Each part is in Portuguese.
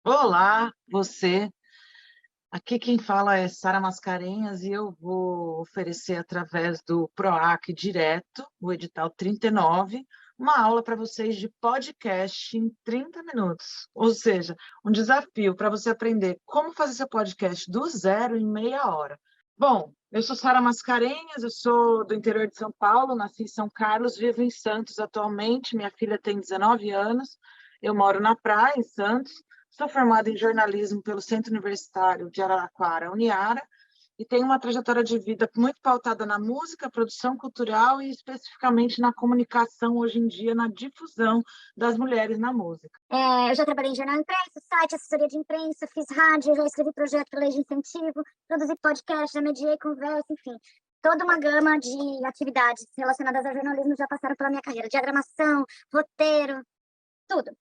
Olá, você. Aqui quem fala é Sara Mascarenhas e eu vou oferecer através do PROAC Direto, o edital 39, uma aula para vocês de podcast em 30 minutos. Ou seja, um desafio para você aprender como fazer seu podcast do zero em meia hora. Bom, eu sou Sara Mascarenhas, eu sou do interior de São Paulo, nasci em São Carlos, vivo em Santos atualmente, minha filha tem 19 anos, eu moro na praia, em Santos. Sou formada em jornalismo pelo Centro Universitário de Araraquara, Uniara, e tenho uma trajetória de vida muito pautada na música, produção cultural e especificamente na comunicação hoje em dia, na difusão das mulheres na música. Eu já trabalhei em jornal impresso, site, assessoria de imprensa, fiz rádio, já escrevi projeto para lei de incentivo, produzi podcast, já mediei conversa, enfim. Toda uma gama de atividades relacionadas ao jornalismo já passaram pela minha carreira. Diagramação, roteiro, tudo.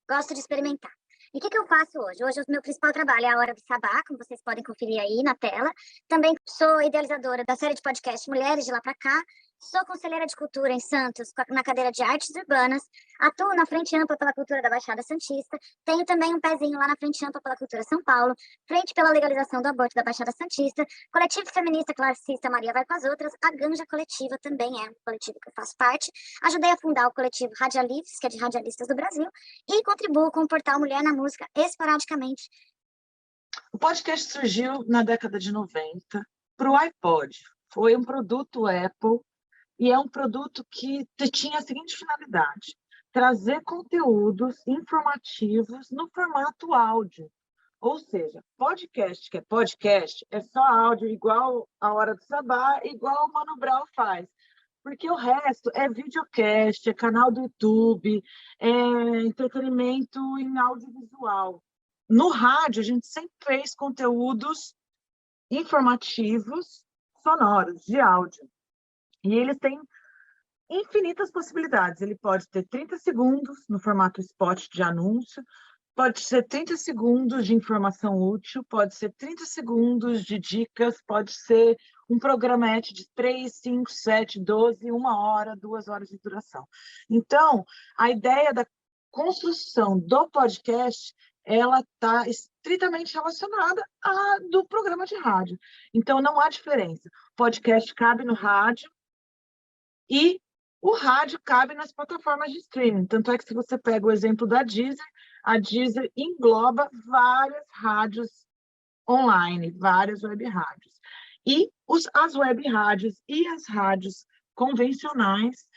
Gosto de experimentar. E o que eu faço hoje? Hoje o meu principal trabalho é a Hora do Sabá, como vocês podem conferir aí na tela. Também sou idealizadora da série de podcast Mulheres de Lá Pra Cá. Sou conselheira de cultura em Santos, na cadeira de artes urbanas. Atuo na Frente Ampla pela Cultura da Baixada Santista. Tenho também um pezinho lá na Frente Ampla pela Cultura São Paulo. Frente pela legalização do aborto da Baixada Santista. Coletivo feminista classista Maria Vai com as Outras. A Ganja Coletiva também é um coletivo que eu faço parte. Ajudei a fundar o coletivo Radialistas, que é de radialistas do Brasil. E contribuo com o portal Mulher na Música esporadicamente. O podcast surgiu na década de 90 para o iPod. Foi um produto Apple e é um produto que tinha a seguinte finalidade: trazer conteúdos informativos no formato áudio. Ou seja, podcast, que é podcast, é só áudio, igual a Hora do Sabá, igual o Mano Brown faz. Porque o resto é videocast, é canal do YouTube, é entretenimento em audiovisual. No rádio, a gente sempre fez conteúdos informativos, sonoros, de áudio. E eles têm infinitas possibilidades. Ele pode ter 30 segundos no formato spot de anúncio, pode ser 30 segundos de informação útil, pode ser 30 segundos de dicas, pode ser um programete de 3, 5, 7, 12, 1 hora, 2 horas de duração. Então, a ideia da construção do podcast, ela está estritamente relacionada à do programa de rádio. Então, não há diferença. O podcast cabe no rádio e o rádio cabe nas plataformas de streaming. Tanto é que, se você pega o exemplo da Deezer, a Deezer engloba várias rádios online, várias web rádios. E as web rádios e as rádios convencionais,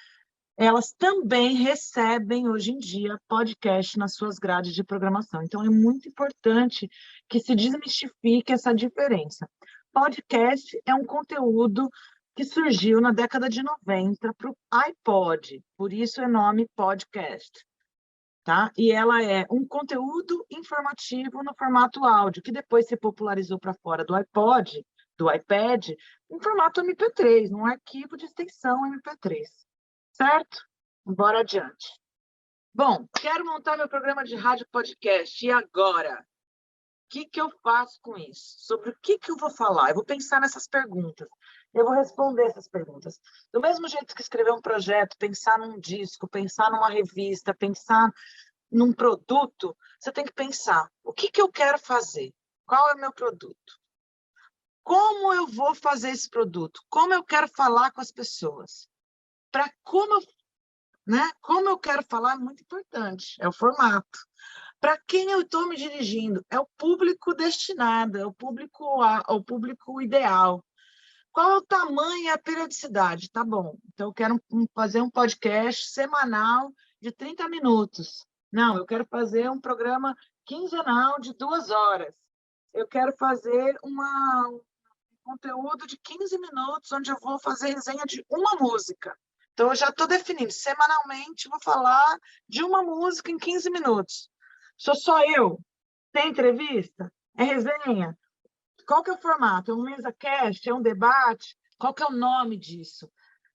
elas também recebem, hoje em dia, podcast nas suas grades de programação. Então, é muito importante que se desmistifique essa diferença. Podcast é um conteúdo que surgiu na década de 90 para o iPod, por isso é nome podcast. Tá? E ela é um conteúdo informativo no formato áudio, que depois se popularizou para fora do iPod, do iPad, em formato MP3, num arquivo de extensão MP3. Certo? Bora adiante. Bom, quero montar meu programa de rádio podcast. E agora? O que eu faço com isso? Sobre o que eu vou falar? Eu vou pensar nessas perguntas. Eu vou responder essas perguntas. Do mesmo jeito que escrever um projeto, pensar num disco, pensar numa revista, pensar num produto, você tem que pensar: o que eu quero fazer? Qual é o meu produto? Como eu vou fazer esse produto? Como eu quero falar com as pessoas? Como eu quero falar é muito importante, é o formato. Para quem eu estou me dirigindo? É o público destinado, é o público ideal. Qual é o tamanho e a periodicidade? Tá bom, então eu quero fazer um podcast semanal de 30 minutos. Não, eu quero fazer um programa quinzenal de 2 horas. Eu quero fazer um conteúdo de 15 minutos, onde eu vou fazer resenha de uma música. Então, eu já estou definindo, semanalmente, vou falar de uma música em 15 minutos. Sou só eu? Tem entrevista? É resenha? Qual que é o formato? É um mesa-cast? É um debate? Qual que é o nome disso?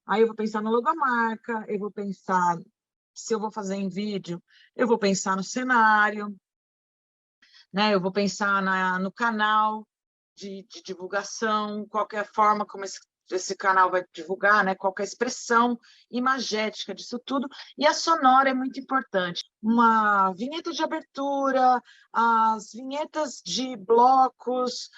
Aí eu vou pensar na logomarca, eu vou pensar se eu vou fazer em vídeo, eu vou pensar no cenário, né? Eu vou pensar no canal de divulgação, qualquer forma como esse esse canal vai divulgar, né? Qual que é a expressão imagética disso tudo. E a sonora é muito importante. Uma vinheta de abertura, as vinhetas de blocos,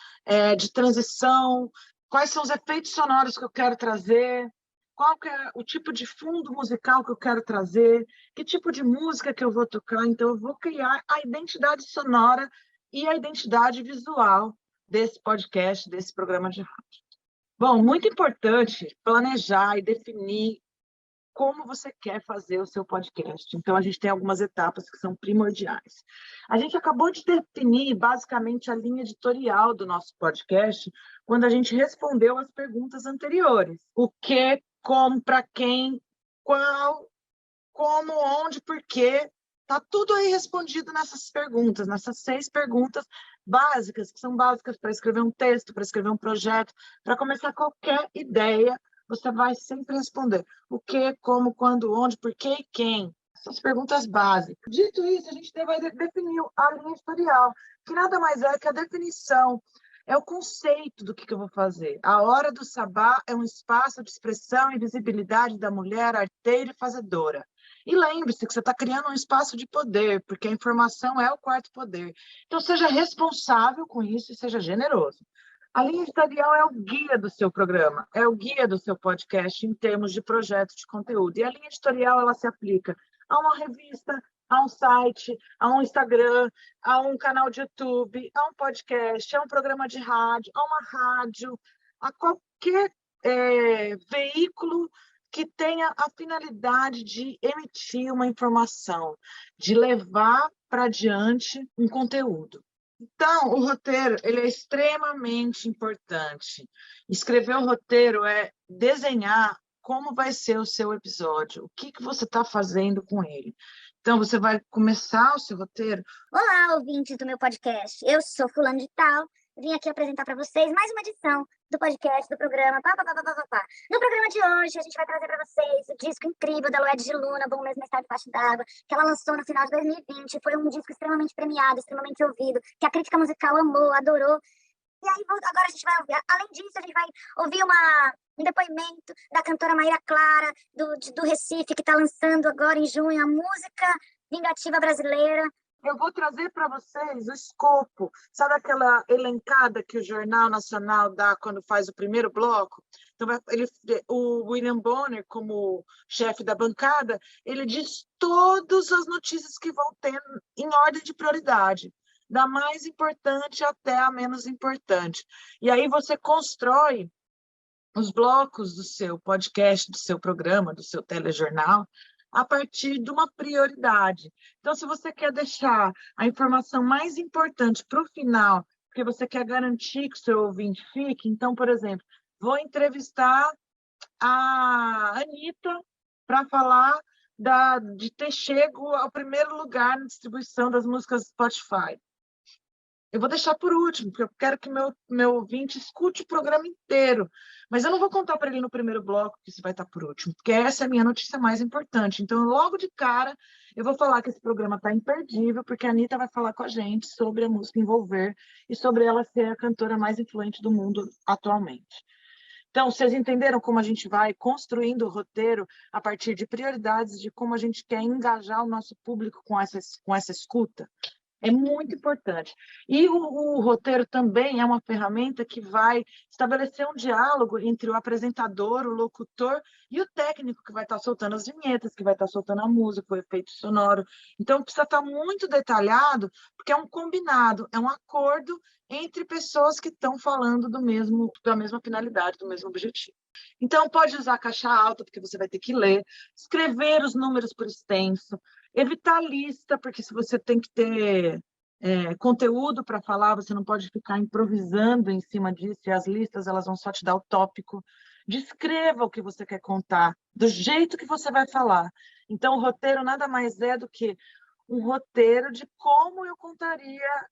de transição, quais são os efeitos sonoros que eu quero trazer, qual que é o tipo de fundo musical que eu quero trazer, que tipo de música que eu vou tocar. Então, eu vou criar a identidade sonora e a identidade visual desse podcast, desse programa de rádio. Bom, muito importante planejar e definir como você quer fazer o seu podcast. Então, a gente tem algumas etapas que são primordiais. A gente acabou de definir, basicamente, a linha editorial do nosso podcast, quando a gente respondeu as perguntas anteriores. O que, como, para quem, qual, como, onde, por quê. Está tudo aí respondido nessas perguntas, nessas 6 perguntas básicas, que são básicas para escrever um texto, para escrever um projeto, para começar qualquer ideia, você vai sempre responder o que, como, quando, onde, por quê e quem. Essas perguntas básicas. Dito isso, a gente vai definir a linha editorial, que nada mais é que a definição, é o conceito do que eu vou fazer. A Hora do Sabá é um espaço de expressão e visibilidade da mulher arteira e fazedora. E lembre-se que você está criando um espaço de poder, porque a informação é o quarto poder. Então, seja responsável com isso e seja generoso. A linha editorial é o guia do seu programa, é o guia do seu podcast em termos de projeto de conteúdo. E a linha editorial ela se aplica a uma revista, a um site, a um Instagram, a um canal de YouTube, a um podcast, a um programa de rádio, a uma rádio, a qualquer veículo que tenha a finalidade de emitir uma informação, de levar para adiante um conteúdo. Então, o roteiro ele é extremamente importante. Escrever o roteiro é desenhar como vai ser o seu episódio, o que você está fazendo com ele. Então, você vai começar o seu roteiro. Olá, ouvintes do meu podcast. Eu sou fulano de tal. Vim aqui apresentar para vocês mais uma edição do podcast do programa Pá, pá, pá, pá, pá, pá. No programa de hoje, a gente vai trazer para vocês o disco incrível da Lued de Luna, Bom Mesmo Estar Debaixo d'Água, que ela lançou no final de 2020. Foi um disco extremamente premiado, extremamente ouvido, que a crítica musical amou, adorou. E aí, agora a gente vai ouvir, além disso, a gente vai ouvir um depoimento da cantora Maíra Clara, do Recife, que está lançando agora em junho a música Vingativa Brasileira. Eu vou trazer para vocês o escopo. Sabe aquela elencada que o Jornal Nacional dá quando faz o primeiro bloco? Então, o William Bonner, como chefe da bancada, ele diz todas as notícias que vão ter em ordem de prioridade, da mais importante até a menos importante. E aí você constrói os blocos do seu podcast, do seu programa, do seu telejornal, a partir de uma prioridade. Então, se você quer deixar a informação mais importante para o final, porque você quer garantir que o seu ouvinte fique, então, por exemplo, vou entrevistar a Anitta para falar de ter chego ao primeiro lugar na distribuição das músicas Spotify. Eu vou deixar por último, porque eu quero que meu ouvinte escute o programa inteiro. Mas eu não vou contar para ele no primeiro bloco que isso vai estar por último, porque essa é a minha notícia mais importante. Então, logo de cara, eu vou falar que esse programa está imperdível, porque a Anitta vai falar com a gente sobre a música Envolver e sobre ela ser a cantora mais influente do mundo atualmente. Então, vocês entenderam como a gente vai construindo o roteiro a partir de prioridades, de como a gente quer engajar o nosso público com essa escuta? É muito importante. E o roteiro também é uma ferramenta que vai estabelecer um diálogo entre o apresentador, o locutor e o técnico que vai estar soltando as vinhetas, que vai estar soltando a música, o efeito sonoro. Então, precisa estar muito detalhado, porque é um combinado, é um acordo entre pessoas que estão falando da mesma finalidade, do mesmo objetivo. Então, pode usar caixa alta, porque você vai ter que ler, escrever os números por extenso, evitar lista, porque se você tem que ter conteúdo para falar, você não pode ficar improvisando em cima disso, e as listas elas vão só te dar o tópico. Descreva o que você quer contar, do jeito que você vai falar. Então, o roteiro nada mais é do que um roteiro de como eu contaria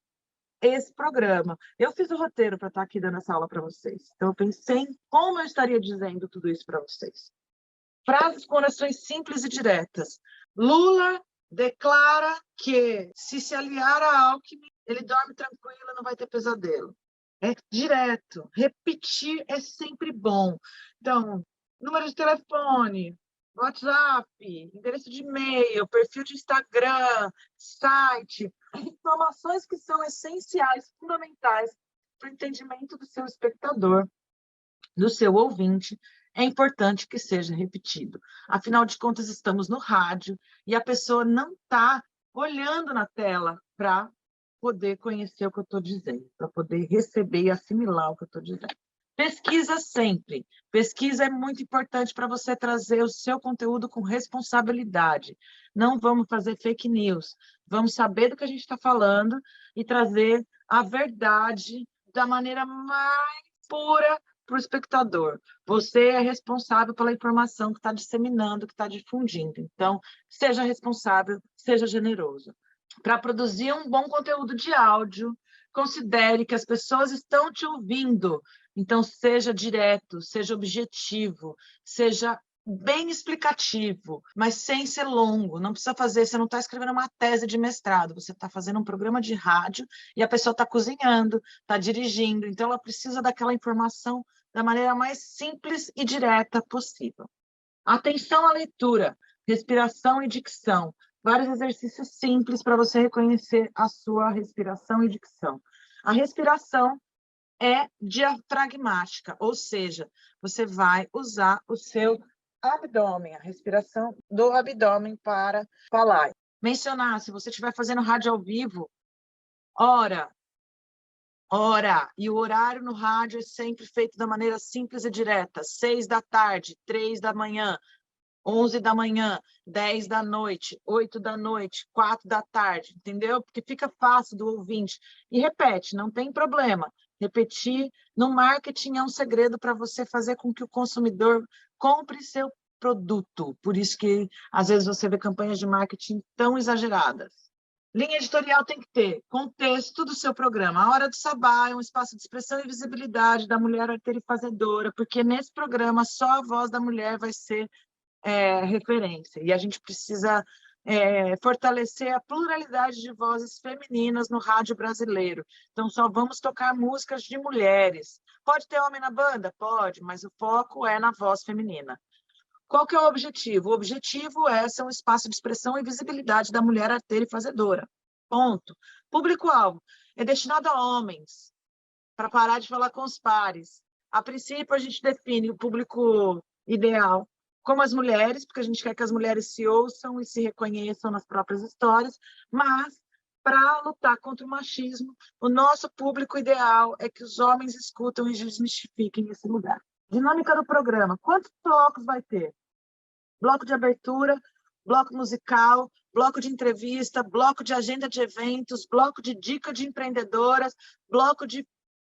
esse programa. Eu fiz o roteiro para estar aqui dando essa aula para vocês. Então, eu pensei em como eu estaria dizendo tudo isso para vocês. Frases com orações simples e diretas. Lula declara que se aliar a Alckmin, ele dorme tranquilo, não vai ter pesadelo. É direto. Repetir é sempre bom. Então, número de telefone, WhatsApp, endereço de e-mail, perfil de Instagram, site, informações que são essenciais, fundamentais para o entendimento do seu espectador, do seu ouvinte, é importante que seja repetido. Afinal de contas, estamos no rádio e a pessoa não está olhando na tela para poder conhecer o que eu estou dizendo, para poder receber e assimilar o que eu estou dizendo. Pesquisa sempre. Pesquisa é muito importante para você trazer o seu conteúdo com responsabilidade. Não vamos fazer fake news. Vamos saber do que a gente está falando e trazer a verdade da maneira mais pura para o espectador. Você é responsável pela informação que está disseminando, que está difundindo. Então, seja responsável, seja generoso. Para produzir um bom conteúdo de áudio, considere que as pessoas estão te ouvindo. Então, seja direto, seja objetivo, seja bem explicativo, mas sem ser longo. Não precisa fazer, você não está escrevendo uma tese de mestrado, você está fazendo um programa de rádio e a pessoa está cozinhando, está dirigindo, então ela precisa daquela informação da maneira mais simples e direta possível. Atenção à leitura, respiração e dicção. Vários exercícios simples para você reconhecer a sua respiração e dicção. A respiração é diafragmática, ou seja, você vai usar o seu abdômen, a respiração do abdômen para falar. Mencionar, se você estiver fazendo rádio ao vivo, hora. E o horário no rádio é sempre feito da maneira simples e direta. 6 da tarde, 3 da manhã, 11 da manhã, 10 da noite, 8 da noite, 4 da tarde, entendeu? Porque fica fácil do ouvinte. E repete, não tem problema. Repetir no marketing é um segredo para você fazer com que o consumidor compre seu produto. Por isso que, às vezes, você vê campanhas de marketing tão exageradas. Linha editorial tem que ter contexto do seu programa. A Hora do Sabá é um espaço de expressão e visibilidade da mulher arteira e fazedora, porque nesse programa só a voz da mulher vai ser referência. E a gente precisa fortalecer a pluralidade de vozes femininas no rádio brasileiro. Então, só vamos tocar músicas de mulheres. Pode ter homem na banda? Pode, mas o foco é na voz feminina. Qual que é o objetivo? O objetivo é ser um espaço de expressão e visibilidade da mulher arteira e fazedora. Ponto. Público-alvo é destinado a homens, para parar de falar com os pares. A princípio, a gente define o público ideal como as mulheres, porque a gente quer que as mulheres se ouçam e se reconheçam nas próprias histórias, mas para lutar contra o machismo, o nosso público ideal é que os homens escutam e desmistifiquem esse lugar. Dinâmica do programa. Quantos blocos vai ter? Bloco de abertura, bloco musical, bloco de entrevista, bloco de agenda de eventos, bloco de dica de empreendedoras, bloco de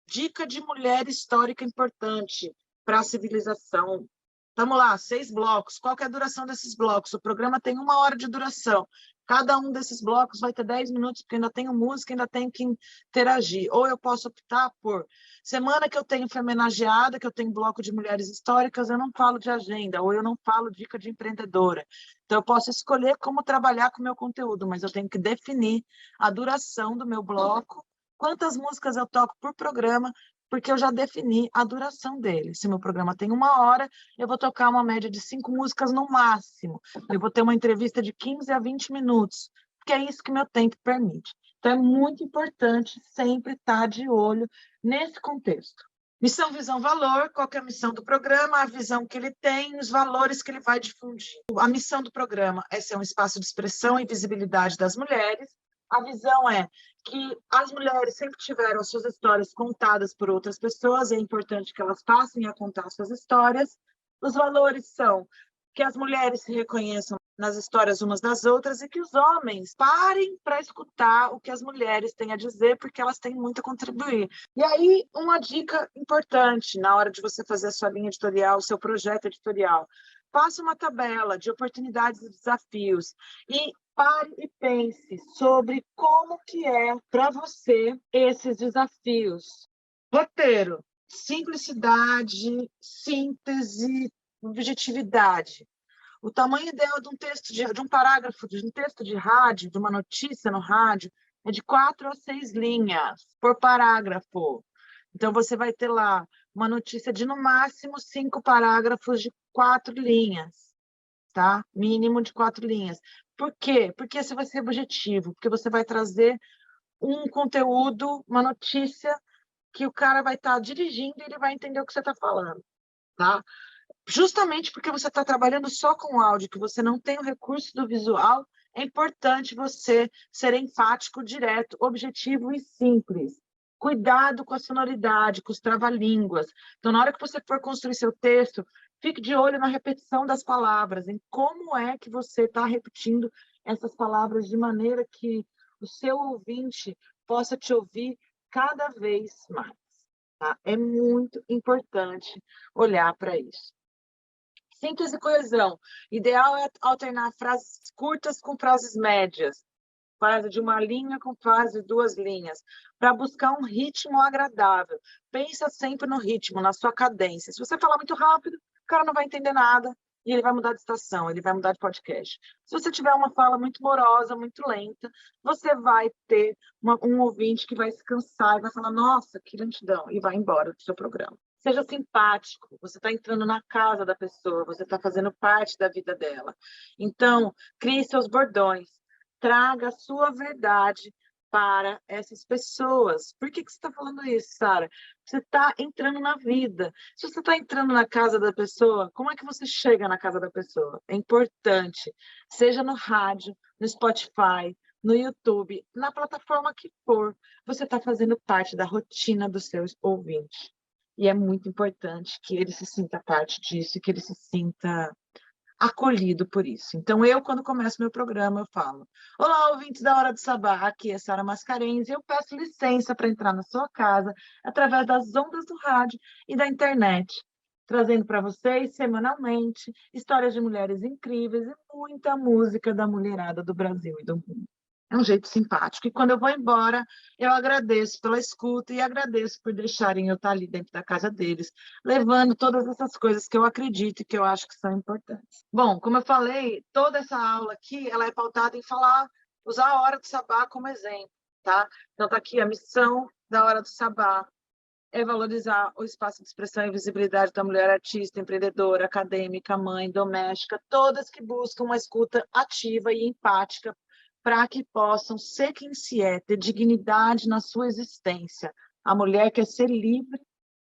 dica de mulher histórica importante para a civilização. Vamos lá, 6 blocos. Qual que é a duração desses blocos? O programa tem 1 hora de duração. Cada um desses blocos vai ter 10 minutos, porque ainda tenho música, ainda tenho que interagir. Ou eu posso optar por semana que eu tenho homenageada, que eu tenho bloco de mulheres históricas, eu não falo de agenda, ou eu não falo dica de empreendedora. Então, eu posso escolher como trabalhar com o meu conteúdo, mas eu tenho que definir a duração do meu bloco, quantas músicas eu toco por programa, porque eu já defini a duração dele. Se meu programa tem 1 hora, eu vou tocar uma média de 5 músicas no máximo. Eu vou ter uma entrevista de 15 a 20 minutos, porque é isso que meu tempo permite. Então, é muito importante sempre estar de olho nesse contexto. Missão, visão, valor. Qual que é a missão do programa? A visão que ele tem, os valores que ele vai difundir. A missão do programa é ser um espaço de expressão e visibilidade das mulheres. A visão é que as mulheres sempre tiveram as suas histórias contadas por outras pessoas, e é importante que elas passem a contar suas histórias. Os valores são que as mulheres se reconheçam nas histórias umas das outras e que os homens parem para escutar o que as mulheres têm a dizer, porque elas têm muito a contribuir. E aí, uma dica importante na hora de você fazer a sua linha editorial, o seu projeto editorial. Faça uma tabela de oportunidades e desafios e pare e pense sobre como que é para você esses desafios. Roteiro, simplicidade, síntese, objetividade. O tamanho ideal de um texto, de um parágrafo, de um texto de rádio, de uma notícia no rádio, é de 4 a 6 linhas por parágrafo. Então, você vai ter lá uma notícia de, no máximo, 5 parágrafos de 4 linhas, tá? Mínimo de 4 linhas. Por quê? Porque esse vai ser objetivo, porque você vai trazer um conteúdo, uma notícia que o cara vai estar dirigindo e ele vai entender o que você está falando, tá? Justamente porque você está trabalhando só com áudio, que você não tem o recurso do visual, é importante você ser enfático, direto, objetivo e simples. Cuidado com a sonoridade, com os trava-línguas. Então, na hora que você for construir seu texto, fique de olho na repetição das palavras, em como é que você está repetindo essas palavras de maneira que o seu ouvinte possa te ouvir cada vez mais. Tá? É muito importante olhar para isso. Síntese e coesão. Ideal é alternar frases curtas com frases médias, frase de uma linha com frase de 2 linhas, para buscar um ritmo agradável. Pensa sempre no ritmo, na sua cadência. Se você falar muito rápido, o cara não vai entender nada e ele vai mudar de estação, ele vai mudar de podcast. Se você tiver uma fala muito morosa, muito lenta, você vai ter um ouvinte que vai se cansar e vai falar, nossa, que lentidão, e vai embora do seu programa. Seja simpático, você está entrando na casa da pessoa, você está fazendo parte da vida dela. Então, crie seus bordões, traga a sua verdade para essas pessoas. Por que você está falando isso, Sara? Você está entrando na vida. Se você está entrando na casa da pessoa, como é que você chega na casa da pessoa? É importante, seja no rádio, no Spotify, no YouTube, na plataforma que for, você está fazendo parte da rotina do seu ouvinte. E é muito importante que ele se sinta parte disso, que ele se sinta acolhido por isso. Então, eu, quando começo meu programa, eu falo: olá, ouvintes da Hora do Sabá, aqui é Sara Mascarenhas e eu peço licença para entrar na sua casa através das ondas do rádio e da internet, trazendo para vocês, semanalmente, histórias de mulheres incríveis e muita música da mulherada do Brasil e do mundo. É um jeito simpático. E quando eu vou embora, eu agradeço pela escuta e agradeço por deixarem eu estar ali dentro da casa deles, levando todas essas coisas que eu acredito e que eu acho que são importantes. Bom, como eu falei, toda essa aula aqui, ela é pautada em falar, usar a Hora do Sabá como exemplo, tá? Então, está aqui a missão da Hora do Sabá, é valorizar o espaço de expressão e visibilidade da mulher artista, empreendedora, acadêmica, mãe, doméstica, todas que buscam uma escuta ativa e empática para que possam ser quem se é, ter dignidade na sua existência. A mulher quer ser livre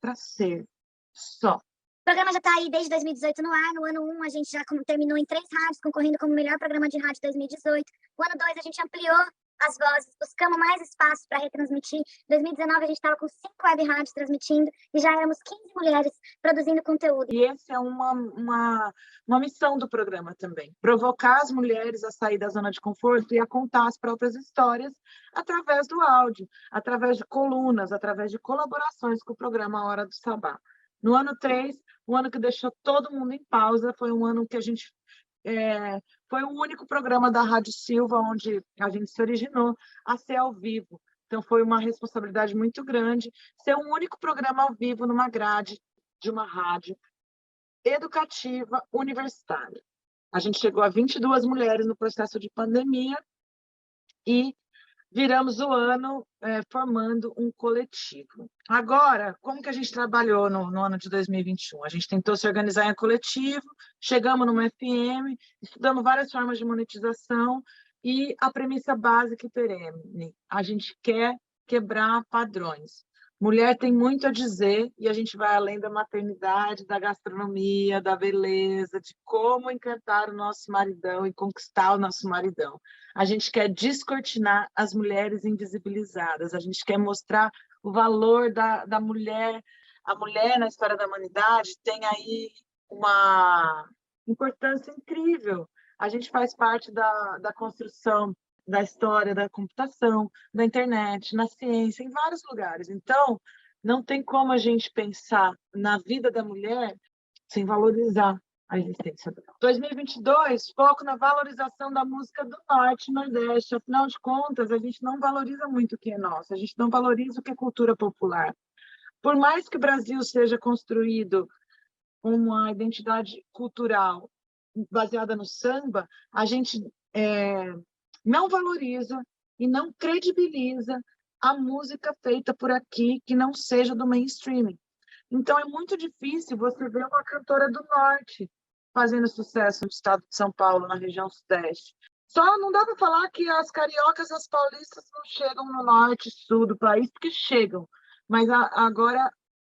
para ser só. O programa já está aí desde 2018 no ar. No ano 1, a gente já terminou em 3 rádios, concorrendo como melhor programa de rádio 2018. No ano 2, a gente ampliou as vozes, buscamos mais espaço para retransmitir. Em 2019, a gente estava com 5 web rádios transmitindo e já éramos 15 mulheres produzindo conteúdo. E essa é uma missão do programa também, provocar as mulheres a sair da zona de conforto e a contar as próprias histórias através do áudio, através de colunas, através de colaborações com o programa Hora do Sabá. No ano 3, o ano que deixou todo mundo em pausa, foi um ano que a gente foi o único programa da Rádio Silva onde a gente se originou a ser ao vivo. Então, foi uma responsabilidade muito grande ser o único programa ao vivo numa grade de uma rádio educativa universitária. A gente chegou a 22 mulheres no processo de pandemia e viramos o ano formando um coletivo. Agora, como que a gente trabalhou no ano de 2021? A gente tentou se organizar em coletivo, chegamos numa FM, estudamos várias formas de monetização e a premissa básica e perene: a gente quer quebrar padrões. Mulher tem muito a dizer e a gente vai além da maternidade, da gastronomia, da beleza, de como encantar o nosso maridão e conquistar o nosso maridão. A gente quer descortinar as mulheres invisibilizadas, a gente quer mostrar o valor da mulher. A mulher na história da humanidade tem aí uma importância incrível. A gente faz parte da construção da história da computação, da internet, na ciência, em vários lugares. Então, não tem como a gente pensar na vida da mulher sem valorizar a existência dela. 2022, foco na valorização da música do Norte e Nordeste. Afinal de contas, a gente não valoriza muito o que é nosso, a gente não valoriza o que é cultura popular. Por mais que o Brasil seja construído uma identidade cultural baseada no samba, a gente não valoriza e não credibiliza a música feita por aqui que não seja do mainstream. Então, é muito difícil você ver uma cantora do Norte fazendo sucesso no estado de São Paulo, na região Sudeste. Só não dá para falar que as cariocas e as paulistas não chegam no Norte e Sul do país, porque chegam. Mas agora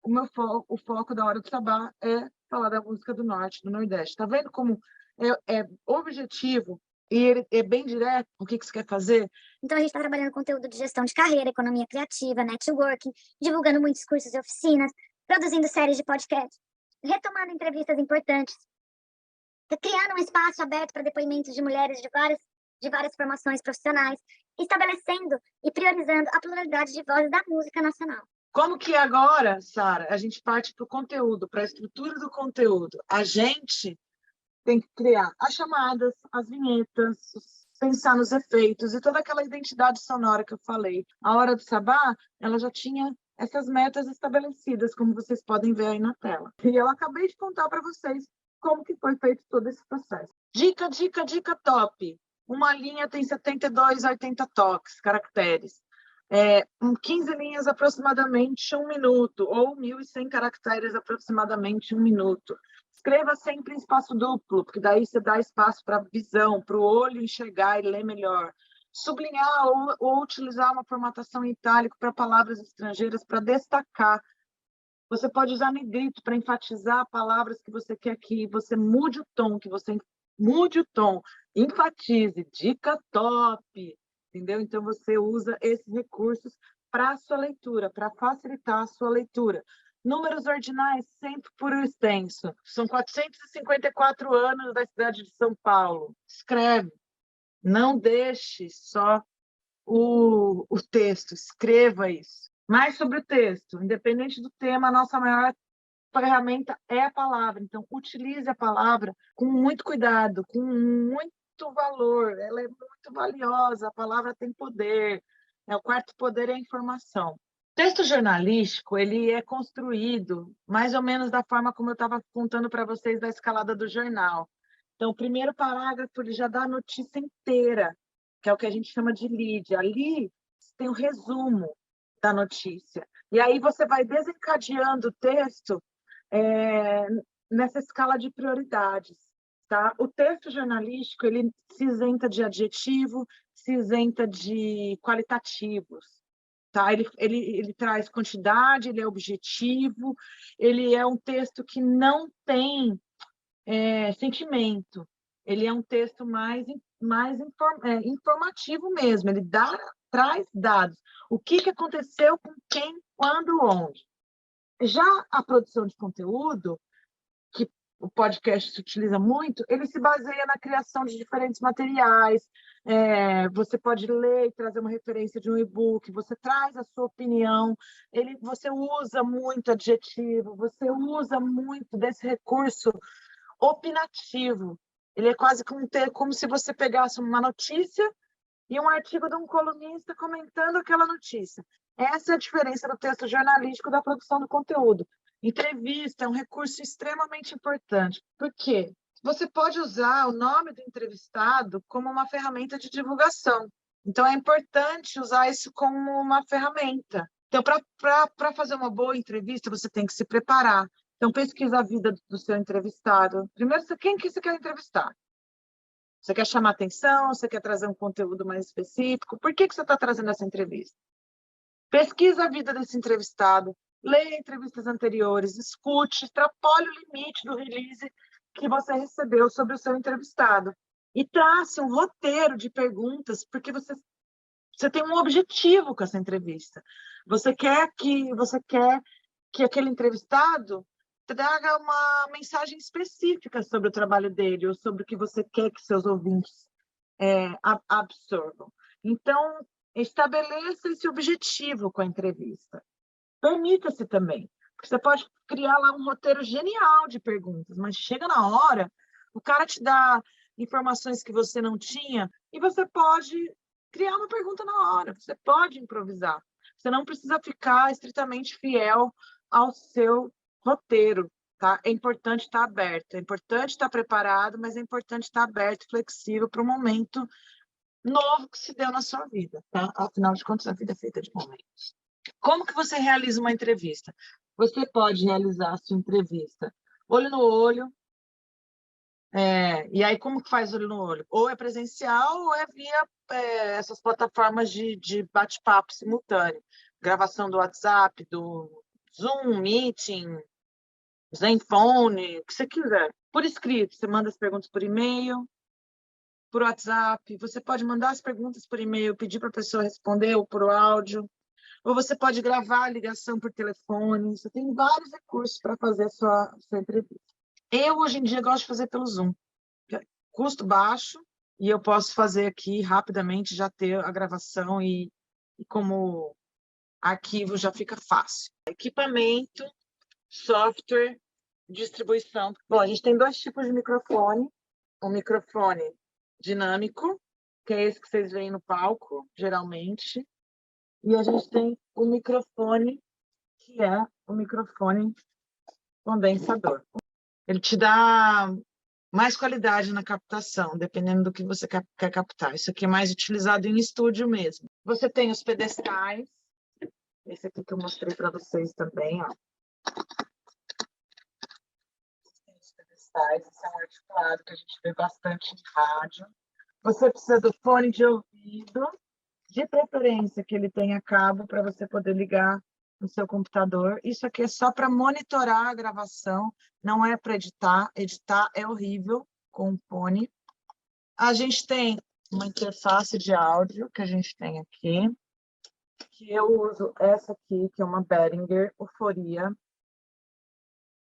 o foco da Hora do Sabá é falar da música do Norte, do Nordeste. Está vendo como é objetivo e ele é bem direto o que você quer fazer? Então, a gente está trabalhando conteúdo de gestão de carreira, economia criativa, networking, divulgando muitos cursos e oficinas, produzindo séries de podcast, retomando entrevistas importantes, criando um espaço aberto para depoimentos de mulheres de várias formações profissionais, estabelecendo e priorizando a pluralidade de vozes da música nacional. Como que agora, Sara, a gente parte para o conteúdo, para a estrutura do conteúdo? A gente tem que criar as chamadas, as vinhetas, pensar nos efeitos e toda aquela identidade sonora que eu falei. A Hora do Sabá, ela já tinha essas metas estabelecidas, como vocês podem ver aí na tela. E eu acabei de contar para vocês como que foi feito todo esse processo. Dica top. Uma linha tem 72, 80 toques, caracteres. 15 linhas aproximadamente 1 minuto, ou 1.100 caracteres aproximadamente 1 minuto. Escreva sempre em espaço duplo, porque daí você dá espaço para a visão, para o olho enxergar e ler melhor. Sublinhar ou utilizar uma formatação em itálico para palavras estrangeiras para destacar. Você pode usar negrito para enfatizar palavras que você quer que você mude o tom, enfatize. Dica top! Entendeu? Então, você usa esses recursos para a sua leitura, para facilitar a sua leitura. Números ordinais sempre por extenso. São 454 anos da cidade de São Paulo. Escreve. Não deixe só o texto, escreva isso. Mais sobre o texto. Independente do tema, a nossa maior ferramenta é a palavra. Então, utilize a palavra com muito cuidado, com muito valor. Ela é muito valiosa, a palavra tem poder. O quarto poder é a informação. O texto jornalístico, ele é construído mais ou menos da forma como eu estava contando para vocês da escalada do jornal. Então, o primeiro parágrafo ele já dá a notícia inteira, que é o que a gente chama de lead. Ali tem o resumo da notícia. E aí você vai desencadeando o texto nessa escala de prioridades. Tá? O texto jornalístico ele se isenta de adjetivo, se isenta de qualitativos. Tá? Ele traz quantidade, ele é objetivo, ele é um texto que não tem sentimento. Ele é um texto mais informativo mesmo, ele traz dados. O que aconteceu com quem, quando, onde. Já a produção de conteúdo, que o podcast se utiliza muito, ele se baseia na criação de diferentes materiais. Você pode ler e trazer uma referência de um e-book, você traz a sua opinião, você usa muito adjetivo, você usa muito desse recurso opinativo. Ele é quase como se você pegasse uma notícia e um artigo de um colunista comentando aquela notícia. Essa é a diferença do texto jornalístico da produção do conteúdo. Entrevista é um recurso extremamente importante. Por quê? Você pode usar o nome do entrevistado como uma ferramenta de divulgação. Então, é importante usar isso como uma ferramenta. Então, para fazer uma boa entrevista, você tem que se preparar. Então, pesquisa a vida do seu entrevistado. Primeiro, quem que você quer entrevistar? Você quer chamar atenção? Você quer trazer um conteúdo mais específico? Por que você está trazendo essa entrevista? Pesquisa a vida desse entrevistado, leia entrevistas anteriores, escute, extrapole o limite do release que você recebeu sobre o seu entrevistado e trace um roteiro de perguntas, porque você tem um objetivo com essa entrevista. Você quer que aquele entrevistado traga uma mensagem específica sobre o trabalho dele ou sobre o que você quer que seus ouvintes absorvam. Então, estabeleça esse objetivo com a entrevista. Permita-se também, porque você pode criar lá um roteiro genial de perguntas, mas chega na hora, o cara te dá informações que você não tinha e você pode criar uma pergunta na hora, você pode improvisar. Você não precisa ficar estritamente fiel ao seu roteiro, tá? É importante estar aberto, é importante estar preparado, mas é importante estar aberto, flexível para o momento novo que se deu na sua vida, tá? Afinal de contas, a vida é feita de momentos. Como que você realiza uma entrevista? Você pode realizar a sua entrevista olho no olho, e aí como que faz olho no olho? Ou é presencial ou é via essas plataformas de bate-papo simultâneo. Gravação do WhatsApp, do Zoom, Meeting, Zenfone, o que você quiser. Por escrito, você manda as perguntas por e-mail, por WhatsApp, você pode mandar as perguntas por e-mail, pedir para a pessoa responder ou por áudio, ou você pode gravar a ligação por telefone. Você tem vários recursos para fazer a sua entrevista. Eu, hoje em dia, gosto de fazer pelo Zoom. Custo baixo, e eu posso fazer aqui rapidamente, já ter a gravação e como arquivo já fica fácil. Equipamento, software, distribuição. Bom, a gente tem 2 tipos de microfone. Um microfone dinâmico, que é esse que vocês veem no palco, geralmente. E a gente tem o microfone, que é o microfone condensador. Ele te dá mais qualidade na captação, dependendo do que você quer captar. Isso aqui é mais utilizado em estúdio mesmo. Você tem os pedestais, esse aqui que eu mostrei para vocês também, ó. Tem os pedestais, esse é um articulado que a gente vê bastante em rádio. Você precisa do fone de ouvido, de preferência que ele tenha cabo para você poder ligar no seu computador. Isso aqui é só para monitorar a gravação, não é para editar. Editar é horrível com o fone. A gente tem uma interface de áudio que a gente tem aqui, que eu uso essa aqui, que é uma Behringer Uforia.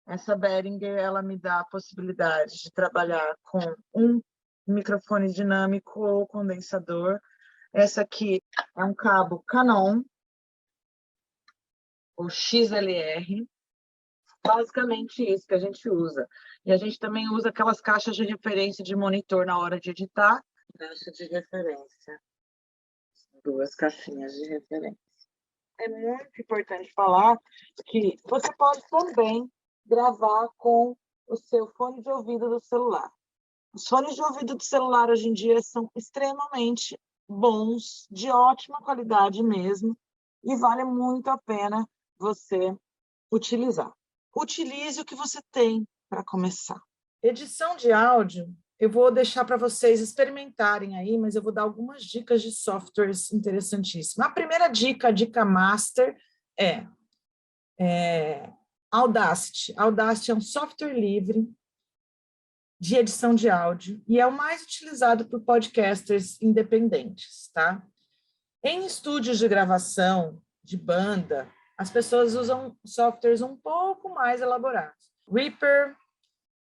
Essa Behringer, ela me dá a possibilidade de trabalhar com um microfone dinâmico ou condensador. Essa aqui é um cabo Canon, o XLR, basicamente isso que a gente usa. E a gente também usa aquelas caixas de referência de monitor na hora de editar. Caixa de referência. 2 caixinhas de referência. É muito importante falar que você pode também gravar com o seu fone de ouvido do celular. Os fones de ouvido do celular hoje em dia são extremamente bons, de ótima qualidade mesmo, e vale muito a pena você utilizar. Utilize o que você tem para começar. Edição de áudio, eu vou deixar para vocês experimentarem aí, mas eu vou dar algumas dicas de softwares interessantíssimas. A primeira dica, a dica master, é Audacity. Audacity é um software livre de edição de áudio e é o mais utilizado por podcasters independentes, tá? Em estúdios de gravação de banda, as pessoas usam softwares um pouco mais elaborados. Reaper,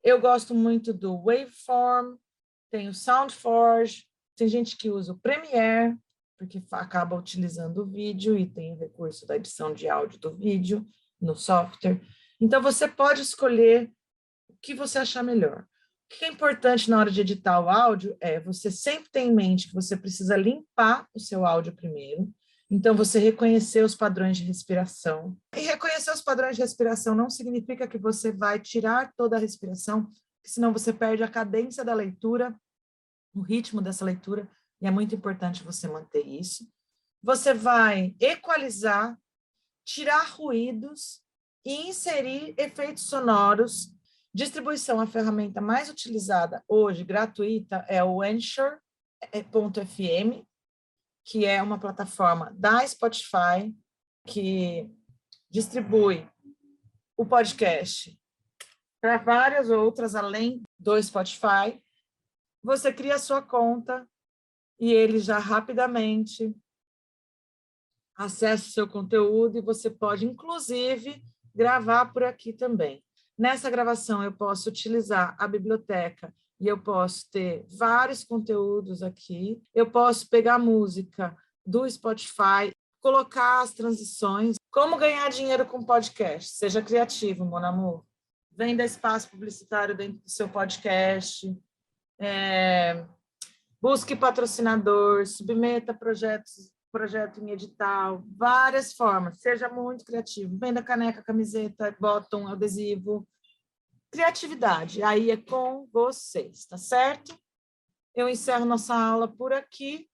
eu gosto muito do Waveform, tem o SoundForge, tem gente que usa o Premiere, porque acaba utilizando o vídeo e tem o recurso da edição de áudio do vídeo no software. Então, você pode escolher o que você achar melhor. O que é importante na hora de editar o áudio é você sempre ter em mente que você precisa limpar o seu áudio primeiro. Então, você reconhecer os padrões de respiração. E reconhecer os padrões de respiração não significa que você vai tirar toda a respiração, porque senão você perde a cadência da leitura, o ritmo dessa leitura, e é muito importante você manter isso. Você vai equalizar, tirar ruídos e inserir efeitos sonoros. Distribuição, a ferramenta mais utilizada hoje, gratuita, é o Anchor.fm, que é uma plataforma da Spotify, que distribui o podcast para várias outras, além do Spotify. Você cria a sua conta e ele já rapidamente acessa o seu conteúdo e você pode, inclusive, gravar por aqui também. Nessa gravação, eu posso utilizar a biblioteca e eu posso ter vários conteúdos aqui. Eu posso pegar música do Spotify, colocar as transições. Como ganhar dinheiro com podcast? Seja criativo, mon amour. Venda espaço publicitário dentro do seu podcast. Busque patrocinador, submeta projeto em edital, várias formas, seja muito criativo, venda caneca, camiseta, bottom, adesivo, criatividade, aí é com vocês, tá certo? Eu encerro nossa aula por aqui